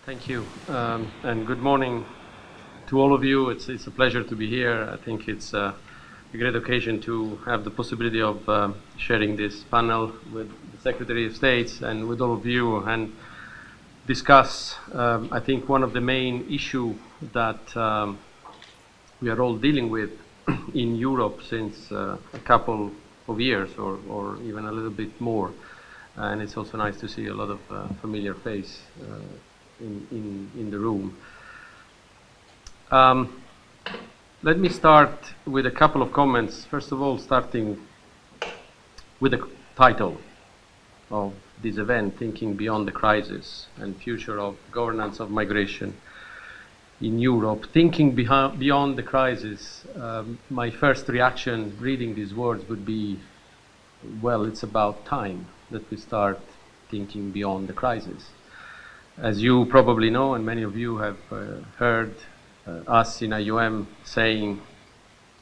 Thank you, and good morning to all of you. It's a pleasure to be here. I think it's a great occasion to have the possibility of sharing this panel with the Secretary of State and with all of you and discuss, I think, one of the main issues that we are all dealing with in Europe since a couple of years or even a little bit more. And it's also nice to see a lot of familiar face in the room. Let me start with a couple of comments. First of all, starting with the title of this event, Thinking Beyond the Crisis and Future of Governance of Migration in Europe. Thinking beyond the crisis, my first reaction reading these words would be, well, it's about time that we start thinking beyond the crisis. As you probably know, and many of you have heard us in IOM saying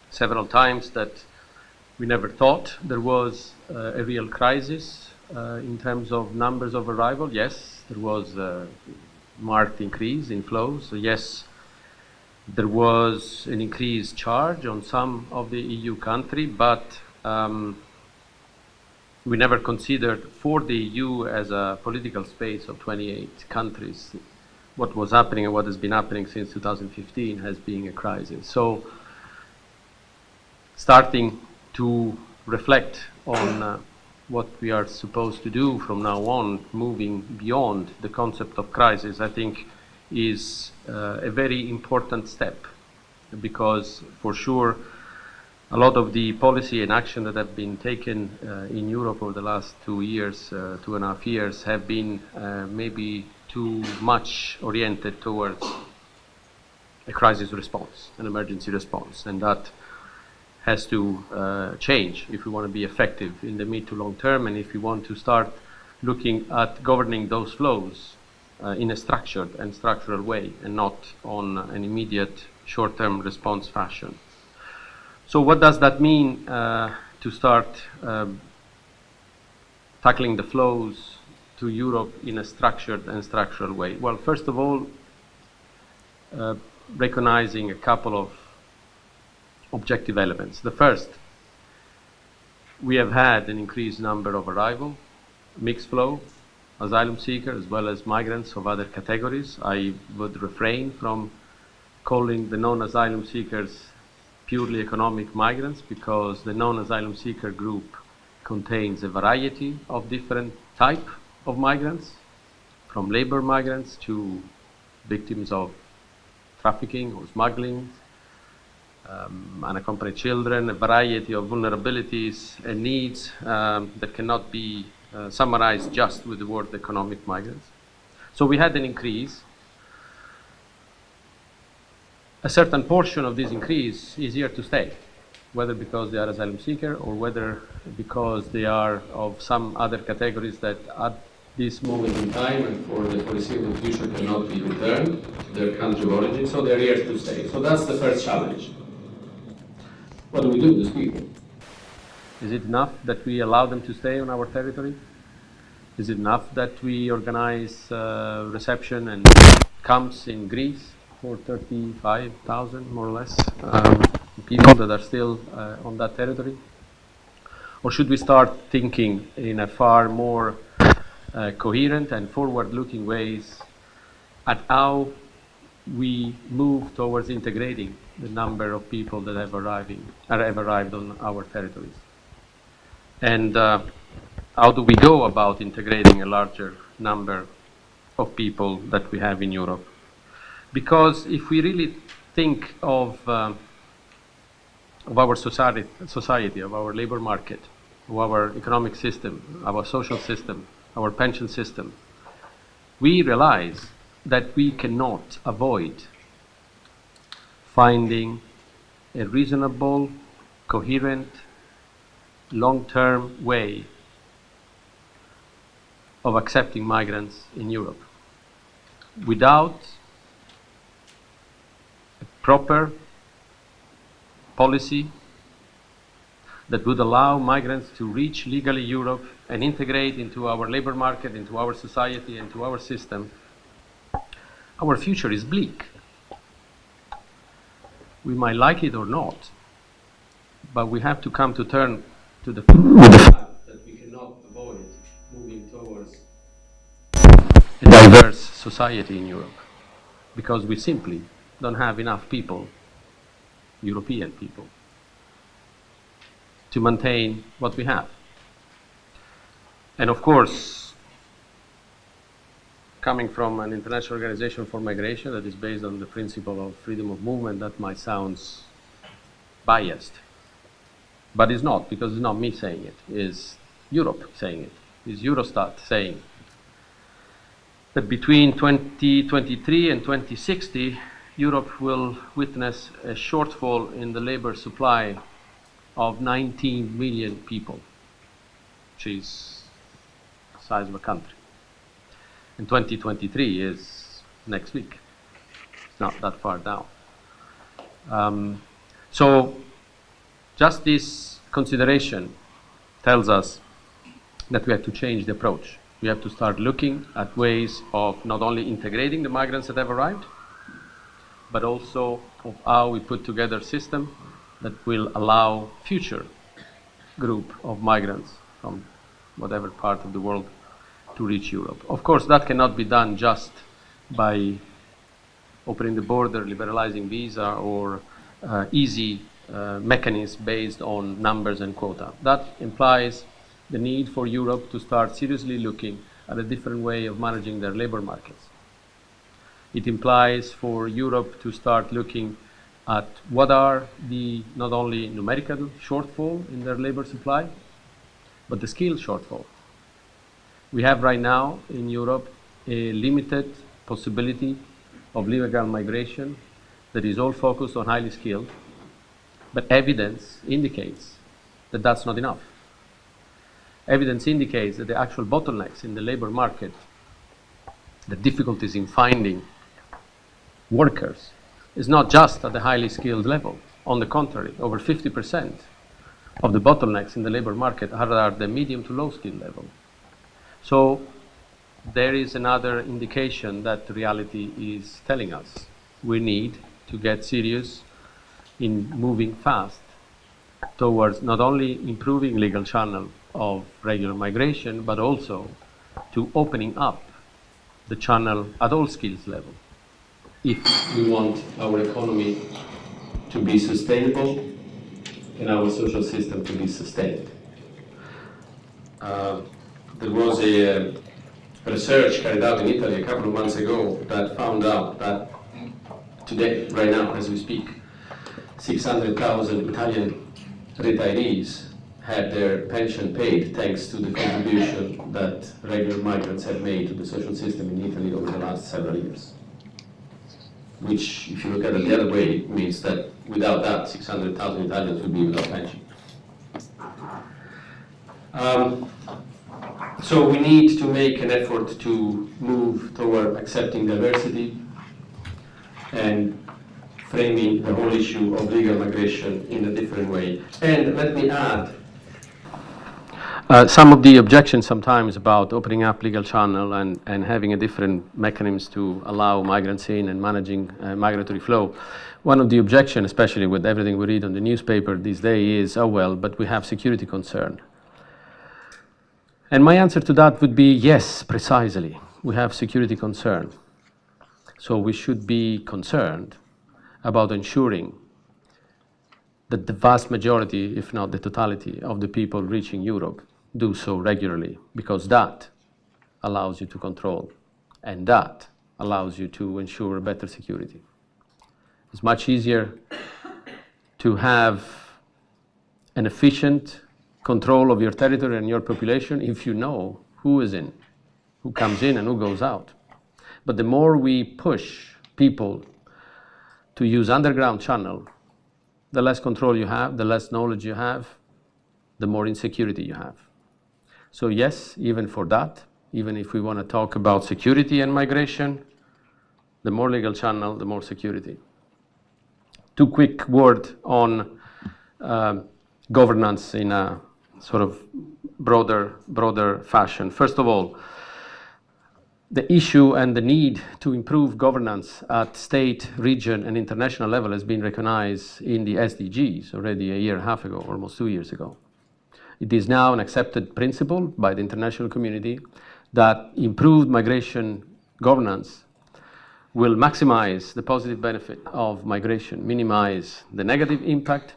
several times that we never thought there was a real crisis in terms of numbers of arrival. Yes, there was a marked increase in flows. So yes, there was an increased charge on some of the EU countries, but we never considered for the EU as a political space of 28 countries what was happening and what has been happening since 2015 as being a crisis. So starting to reflect on what we are supposed to do from now on, moving beyond the concept of crisis, I think is a very important step, because for sure a lot of the policy and action that have been taken in Europe over the last 2 years, 2.5 years, have been maybe too much oriented towards a crisis response, an emergency response, and that has to change if we want to be effective in the mid to long term, and if we want to start looking at governing those flows in a structured and structural way, and not on an immediate short-term response fashion. So what does that mean to start tackling the flows to Europe in a structured and structural way? Well, first of all, recognizing a couple of objective elements. The first, we have had an increased number of arrival, mixed flow, asylum seekers as well as migrants of other categories. I would refrain from calling the non-asylum seekers purely economic migrants, because the non-asylum seeker group contains a variety of different type of migrants, from labor migrants to victims of trafficking or smuggling, unaccompanied children, a variety of vulnerabilities and needs that cannot be summarized just with the word economic migrants. So we had an increase. A certain portion of this increase is here to stay, whether because they are asylum seeker or whether because they are of some other categories that at this moment in time and for the foreseeable future cannot be returned to their country of origin, so they're here to stay. So that's the first challenge. What do we do with these people? Is it enough that we allow them to stay on our territory? Is it enough that we organize reception and camps in Greece for 35,000, more or less, people that are still on that territory? Or should we start thinking in a far more coherent and forward-looking ways at how we move towards integrating the number of people that have arrived on our territories? And how do we go about integrating a larger number of people that we have in Europe? Because if we really think of our society, of our labor market, of our economic system, our social system, our pension system, we realize that we cannot avoid finding a reasonable, coherent, long-term way of accepting migrants in Europe without proper policy that would allow migrants to reach legally Europe and integrate into our labor market, into our society, into our system. our future is bleak. We might like it or not, but we have to come to terms with the fact that we cannot avoid moving towards a diverse society in Europe, because we simply don't have enough people, European people, to maintain what we have. And of course, coming from an international organization for migration that is based on the principle of freedom of movement, that might sound biased. But it's not, because it's not me saying it. It's Europe saying it. It's Eurostat saying that between 2023 and 2060, Europe will witness a shortfall in the labor supply of 19 million people, which is the size of a country. And 2023 is next week. It's not that far down. So just this consideration tells us that we have to change the approach. We have to start looking at ways of not only integrating the migrants that have arrived, but also of how we put together a system that will allow future group of migrants from whatever part of the world to reach Europe. Of course, that cannot be done just by opening the border, liberalizing visa, or easy mechanisms based on numbers and quota. That implies the need for Europe to start seriously looking at a different way of managing their labor markets. It implies for Europe to start looking at what are the not only numerical shortfall in their labor supply, but the skill shortfall. We have right now in Europe a limited possibility of legal migration that is all focused on highly skilled, but evidence indicates that that's not enough. Evidence indicates that the actual bottlenecks in the labor market, the difficulties in finding workers, is not just at the highly skilled level. On the contrary, over 50% of the bottlenecks in the labor market are at the medium to low skill level. So there is another indication that reality is telling us we need to get serious in moving fast towards not only improving legal channel of regular migration, but also to opening up the channel at all skills level, if we want our economy to be sustainable and our social system to be sustained. There was a research carried out in Italy a couple of months ago that found out that today, right now, as we speak, 600,000 Italian retirees had their pension paid thanks to the contribution that regular migrants have made to the social system in Italy over the last several years. Which, if you look at it the other way, means that without that, 600,000 Italians would be without pension. So we need to make an effort to move toward accepting diversity and framing the whole issue of legal migration in a different way. And let me add, some of the objections sometimes about opening up legal channel and having a different mechanisms to allow migrants in and managing migratory flow. One of the objections, especially with everything we read on the newspaper these days, is, oh well, but we have security concern. And my answer to that would be yes, precisely. We have security concern. So we should be concerned about ensuring that the vast majority, if not the totality, of the people reaching Europe do so regularly, because that allows you to control, and that allows you to ensure better security. It's much easier to have an efficient control of your territory and your population if you know who is in, who comes in and who goes out. But the more we push people to use underground channel, the less control you have, the less knowledge you have, the more insecurity you have. So yes, even for that, even if we want to talk about security and migration, the more legal channel, the more security. Two quick words on governance in a sort of broader fashion. First of all, The issue and the need to improve governance at state, region, and international level has been recognized in the SDGs already a year and a half ago, almost 2 years ago. It is now an accepted principle by the international community that improved migration governance will maximize the positive benefit of migration, minimize the negative impact,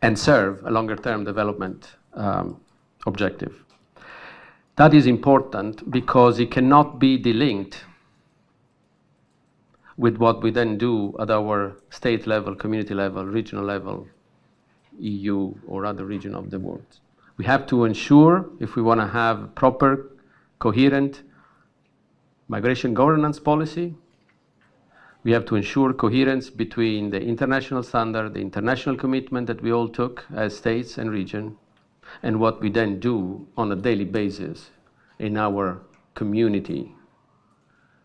and serve a longer-term development objective. That is important because it cannot be delinked with what we then do at our state level, community level, regional level, EU or other region of the world. We have to ensure, if we want to have proper, coherent migration governance policy, we have to ensure coherence between the international standard, the international commitment that we all took as states and region, and what we then do on a daily basis in our community,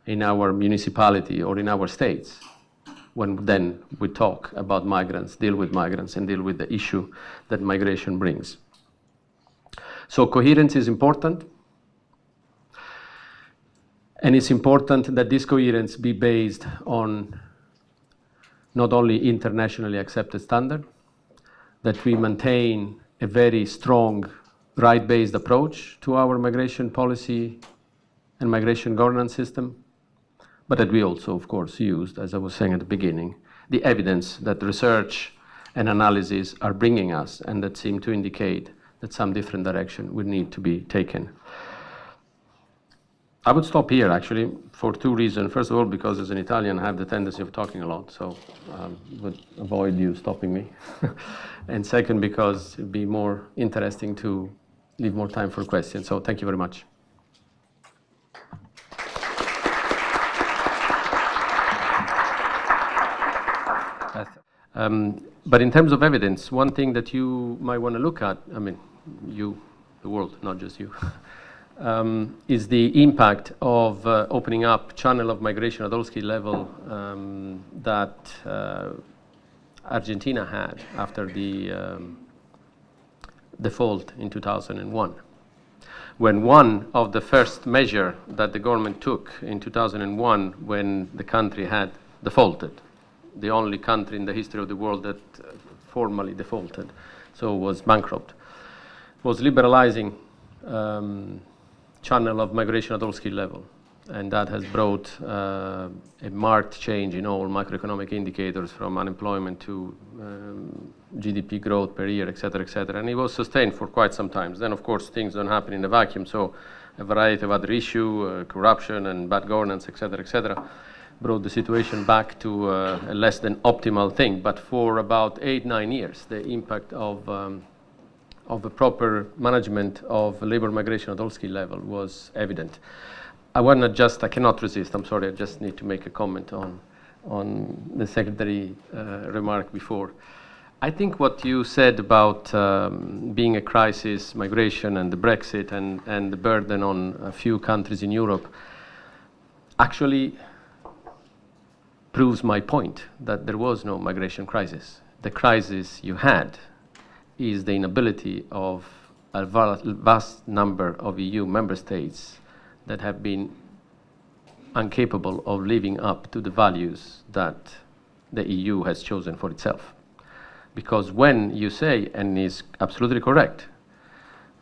in our municipality, or in our states, when then we talk about migrants, deal with migrants, and deal with the issue that migration brings. So coherence is important, and it's important that this coherence be based on not only internationally accepted standard, that we maintain a very strong right-based approach to our migration policy and migration governance system, but that we also, of course, used, as I was saying at the beginning, the evidence that research and analysis are bringing us and that seem to indicate that some different direction would need to be taken. I would stop here, actually, for two reasons. First of all, because as an Italian, I have the tendency of talking a lot, so would avoid you stopping me. And second, because it'd be more interesting to leave more time for questions. So thank you very much. But in terms of evidence, one thing that you might want to look at, I mean, you, the world, not just you, is the impact of opening up channel of migration at all skill level that Argentina had after the default in 2001. When one of the first measure that the government took in 2001 when the country had defaulted, the only country in the history of the world that formally defaulted, so was bankrupt, was liberalizing channel of migration at all skill level. And that has brought a marked change in all macroeconomic indicators, from unemployment to GDP growth per year, et cetera, and it was sustained for quite some time. Then, of course, things don't happen in a vacuum, so a variety of other issues, corruption and bad governance, et cetera, brought the situation back to a less than optimal thing. But for about 8-9 years, the impact of a proper management of labor migration at all skill level was evident. I cannot resist, I'm sorry, I just need to make a comment on the Secretary remark before. I think what you said about being a crisis, migration, and the Brexit, and the burden on a few countries in Europe, actually proves my point that there was no migration crisis. The crisis you had is the inability of a vast number of EU member states that have been incapable of living up to the values that the EU has chosen for itself. Because when you say, and it's absolutely correct,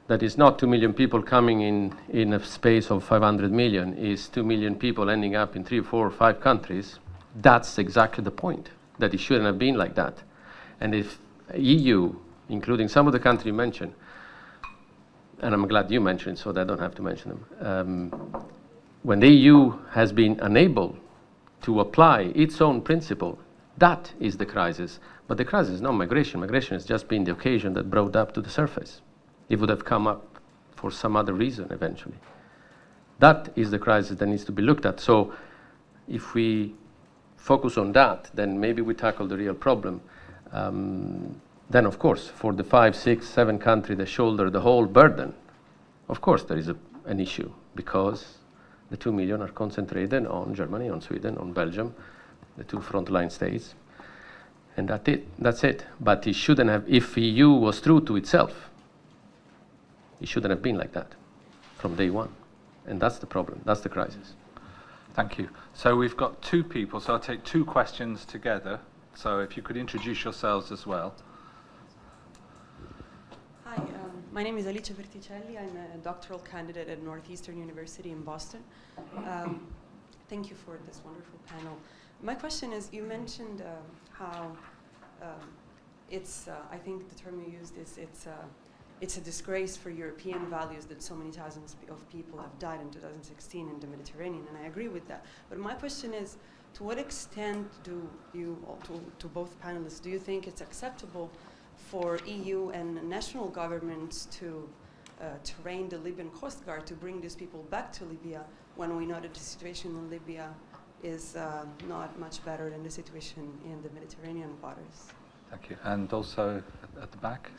that it's not 2 million people coming in a space of 500 million, is 2 million people ending up in 3, 4, or 5 countries, that's exactly the point, that it shouldn't have been like that. And if EU, including some of the countries you mentioned, and I'm glad you mentioned so that I don't have to mention them, when the EU has been unable to apply its own principle, that is the crisis. But the crisis is not migration. Migration has just been the occasion that brought up to the surface. It would have come up for some other reason eventually. That is the crisis that needs to be looked at. So if we focus on that, then maybe we tackle the real problem. Then, of course, for the 5, 6, 7 countries that shoulder the whole burden, of course there is an issue, because the 2 million are concentrated on Germany, on Sweden, on Belgium, the 2 frontline states, and that's it. But it shouldn't have, if EU was true to itself, it shouldn't have been like that from day one. And that's the problem, that's the crisis. Thank you. So we've got two people, so I'll take two questions together. So if you could introduce yourselves as well. Hi, my name is Alice Verticelli. I'm a doctoral candidate at Northeastern University in Boston. Thank you for this wonderful panel. My question is, you mentioned how it's, I think the term you used is it's a disgrace for European values that so many thousands of people have died in 2016 in the Mediterranean, and I agree with that. But my question is, to what extent do you, to both panelists, do you think it's acceptable for EU and national governments to train the Libyan Coast Guard to bring these people back to Libya when we know that the situation in Libya is not much better than the situation in the Mediterranean waters? Thank you. And also at the back.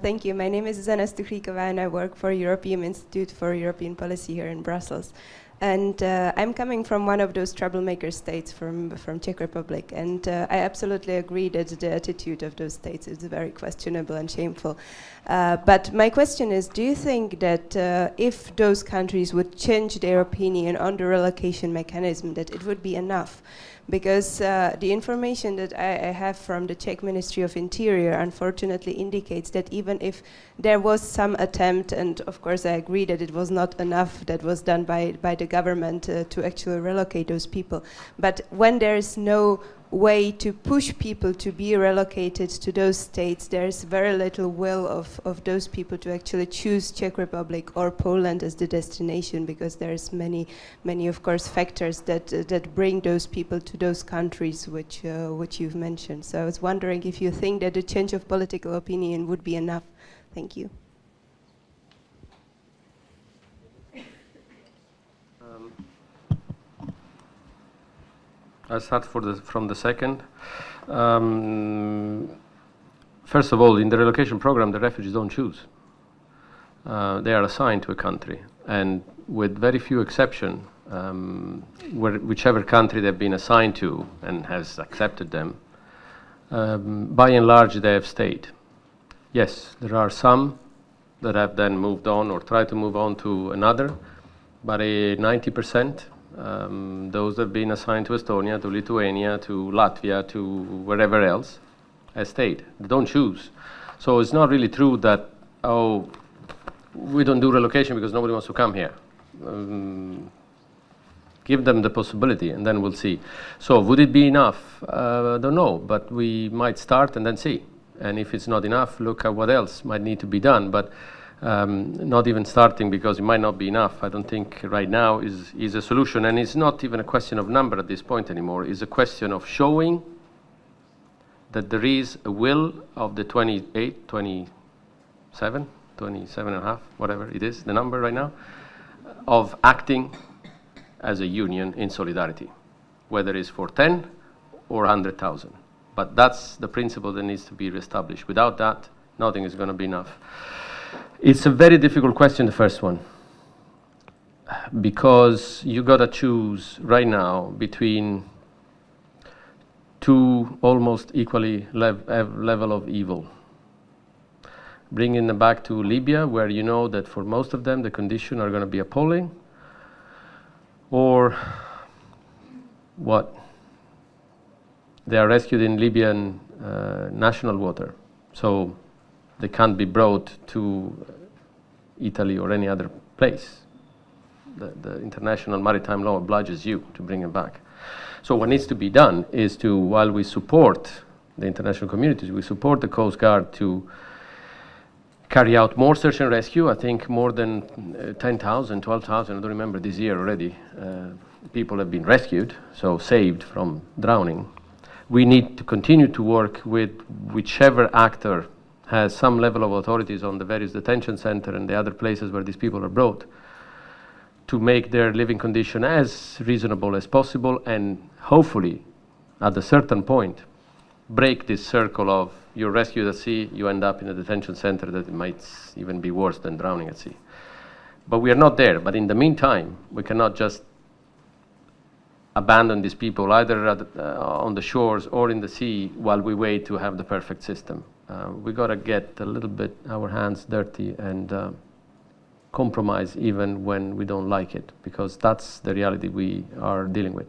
Thank you. My name is Zuzana Stuchrikova and I work for European Institute for European Policy here in Brussels. And I'm coming from one of those troublemaker states from Czech Republic, and I absolutely agree that the attitude of those states is very questionable and shameful. But my question is, do you think that if those countries would change their opinion on the relocation mechanism, that it would be enough? Because the information that I have from the Czech Ministry of Interior unfortunately indicates that even if there was some attempt, and of course I agree that it was not enough that was done by the government to actually relocate those people, but when there is no way to push people to be relocated to those states, there's very little will of those people to actually choose Czech Republic or Poland as the destination, because there's many of course factors that bring those people to those countries which you've mentioned. So I was wondering if you think that a change of political opinion would be enough. Thank you. I'll start from the second. First of all, in the relocation program, the refugees don't choose. They are assigned to a country, and with very few exceptions, whichever country they've been assigned to and has accepted them, by and large they have stayed. Yes, there are some that have then moved on or tried to move on to another, but 90%, those that have been assigned to Estonia, to Lithuania, to Latvia, to wherever else, have stayed. They don't choose. So it's not really true that, oh, we don't do relocation because nobody wants to come here. Give them the possibility and then we'll see. So would it be enough? I don't know, but we might start and then see. And if it's not enough, look at what else might need to be done. But not even starting because it might not be enough, I don't think right now is a solution. And it's not even a question of number at this point anymore. It's a question of showing that there is a will of the 28, 27 and a half, whatever it is, the number right now, of acting as a union in solidarity, whether it's for 10 or 100,000. But that's the principle that needs to be reestablished. Without that, nothing is going to be enough. It's a very difficult question, the first one, because you got to choose right now between two almost equally level of evil. Bringing them back to Libya, where you know that for most of them the conditions are going to be appalling, or what? They are rescued in Libyan national water, so they can't be brought to Italy or any other place. The international maritime law obliges you to bring them back. So what needs to be done is to, while we support the international communities, we support the Coast Guard to carry out more search and rescue. I think more than 10,000, 12,000, I don't remember, this year already, people have been rescued, so saved from drowning. We need to continue to work with whichever actor has some level of authorities on the various detention centers and the other places where these people are brought, to make their living condition as reasonable as possible, and hopefully, at a certain point, break this circle of you're rescued at sea, you end up in a detention center that it might even be worse than drowning at sea. But we are not there. But in the meantime, we cannot just abandon these people either on the shores or in the sea while we wait to have the perfect system. We got to get a little bit our hands dirty and compromise even when we don't like it, because that's the reality we are dealing with.